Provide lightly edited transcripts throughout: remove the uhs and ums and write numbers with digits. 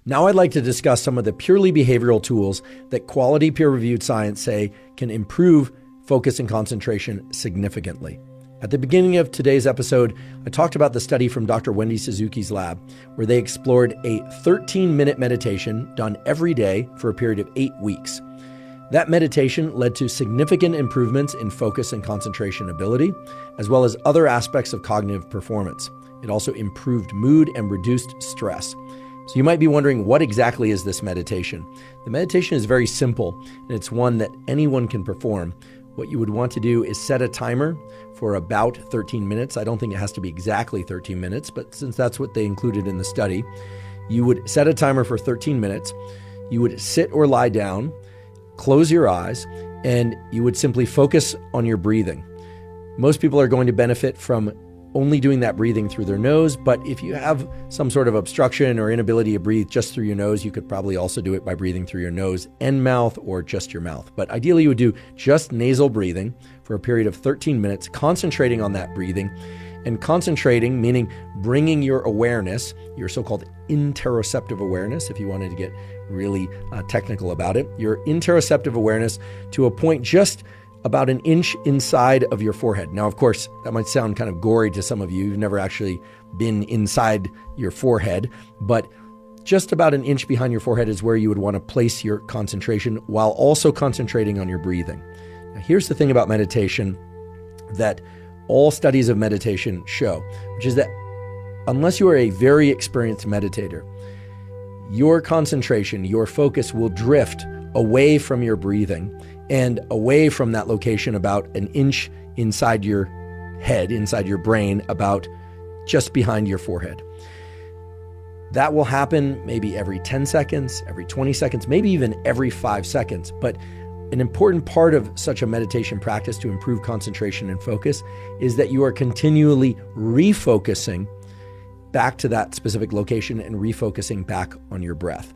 Now I'd like to discuss some of the purely behavioral tools that quality peer-reviewed science say can improve focus and concentration significantly. At the beginning of today's episode, I talked about the study from Dr. Wendy Suzuki's lab, where they explored a 13-minute meditation done every day for a period of 8 weeks. That meditation led to significant improvements in focus and concentration ability, as well as other aspects of cognitive performance. It also improved mood and reduced stress. So you might be wondering, what exactly is this meditation? The meditation is very simple, and it's one that anyone can perform. What you would want to do is set a timer for about 13 minutes. I don't think it has to be exactly 13 minutes, but since that's what they included in the study, you would set a timer for 13 minutes. You would sit or lie down, close your eyes, and you would simply focus on your breathing. Most people are going to benefit from only doing that breathing through their nose, but if you have some sort of obstruction or inability to breathe just through your nose, you could probably also do it by breathing through your nose and mouth, or just your mouth. But ideally, you would do just nasal breathing for a period of 13 minutes, concentrating on that breathing. And concentrating, meaning bringing your awareness, your so-called interoceptive awareness, if you wanted to get really technical about it, your interoceptive awareness to a point just about an inch inside of your forehead. Now, of course, that might sound kind of gory to some of you. You've never actually been inside your forehead, but just about an inch behind your forehead is where you would want to place your concentration while also concentrating on your breathing. Now, here's the thing about meditation that all studies of meditation show, which is that unless you are a very experienced meditator, your concentration, your focus will drift away from your breathing and away from that location about an inch inside your head, inside your brain, about just behind your forehead. That will happen maybe every 10 seconds, every 20 seconds, maybe even every 5 seconds. But an important part of such a meditation practice to improve concentration and focus is that you are continually refocusing back to that specific location and refocusing back on your breath.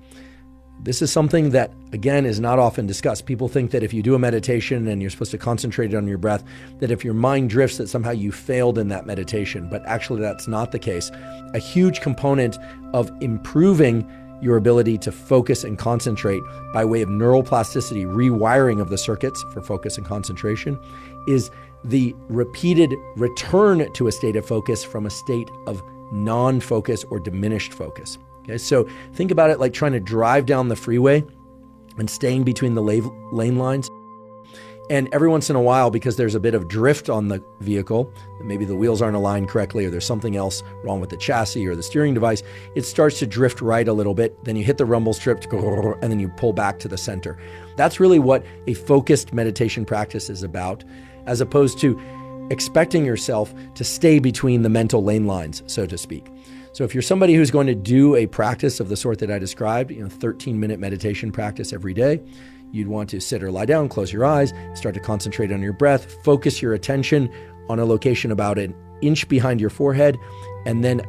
This is something that, again, is not often discussed. People think that if you do a meditation and you're supposed to concentrate on your breath, that if your mind drifts, that somehow you failed in that meditation. But actually, that's not the case. A huge component of improving your ability to focus and concentrate by way of neural plasticity, rewiring of the circuits for focus and concentration, is the repeated return to a state of focus from a state of non-focus or diminished focus. Okay, so think about it like trying to drive down the freeway and staying between the lane lines. And every once in a while, because there's a bit of drift on the vehicle, maybe the wheels aren't aligned correctly, or there's something else wrong with the chassis or the steering device, it starts to drift right a little bit. Then you hit the rumble strip, and then you pull back to the center. That's really what a focused meditation practice is about, as opposed to expecting yourself to stay between the mental lane lines, so to speak. So if you're somebody who's going to do a practice of the sort that I described, 13-minute meditation practice every day, you'd want to sit or lie down, close your eyes, start to concentrate on your breath, focus your attention on a location about an inch behind your forehead, and then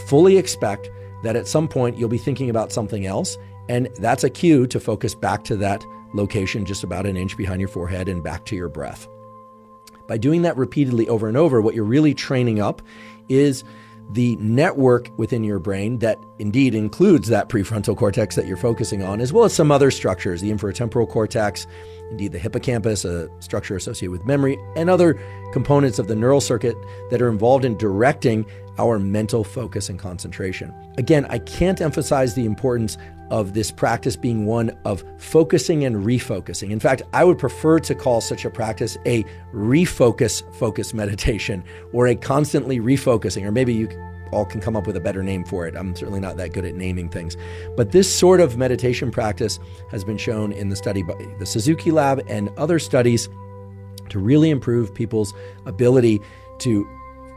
fully expect that at some point you'll be thinking about something else, and that's a cue to focus back to that location just about an inch behind your forehead and back to your breath. By doing that repeatedly over and over, what you're really training up is the network within your brain that indeed includes that prefrontal cortex that you're focusing on, as well as some other structures, the infratemporal cortex, indeed the hippocampus, a structure associated with memory, and other components of the neural circuit that are involved in directing our mental focus and concentration. Again, I can't emphasize the importance of this practice being one of focusing and refocusing. In fact, I would prefer to call such a practice a focus meditation, or a constantly refocusing, or maybe you all can come up with a better name for it. I'm certainly not that good at naming things. But this sort of meditation practice has been shown in the study by the Suzuki lab and other studies to really improve people's ability to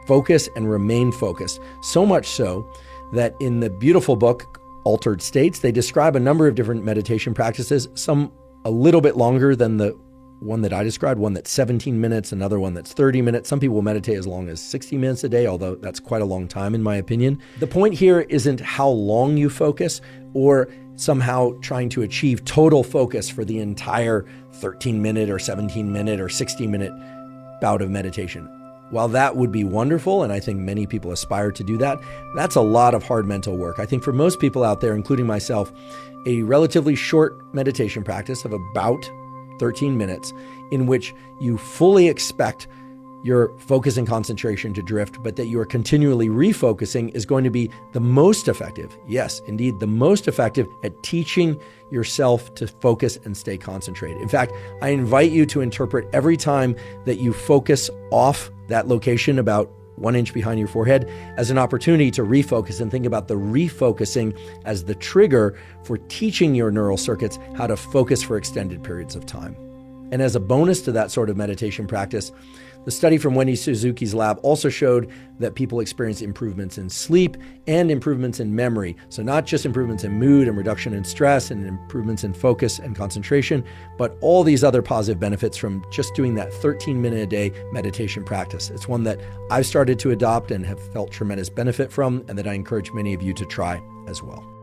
focus and remain focused. So much so that in the beautiful book, Altered States, they describe a number of different meditation practices, some a little bit longer than the one that I described, one that's 17 minutes, another one that's 30 minutes. Some people meditate as long as 60 minutes a day, although that's quite a long time in my opinion. The point here isn't how long you focus or somehow trying to achieve total focus for the entire 13-minute or 17-minute or 60-minute bout of meditation. while that would be wonderful, and I think many people aspire to do that, that's a lot of hard mental work. I think for most people out there, including myself, a relatively short meditation practice of about 13 minutes in which you fully expect your focus and concentration to drift, but that you are continually refocusing is going to be the most effective. Yes, indeed, the most effective at teaching yourself to focus and stay concentrated. In fact, I invite you to interpret every time that you focus off that location about 1 inch behind your forehead as an opportunity to refocus, and think about the refocusing as the trigger for teaching your neural circuits how to focus for extended periods of time. And as a bonus to that sort of meditation practice, the study from Wendy Suzuki's lab also showed that people experience improvements in sleep and improvements in memory. So not just improvements in mood and reduction in stress and improvements in focus and concentration, but all these other positive benefits from just doing that 13-minute-a-day meditation practice. It's one that I've started to adopt and have felt tremendous benefit from, and that I encourage many of you to try as well.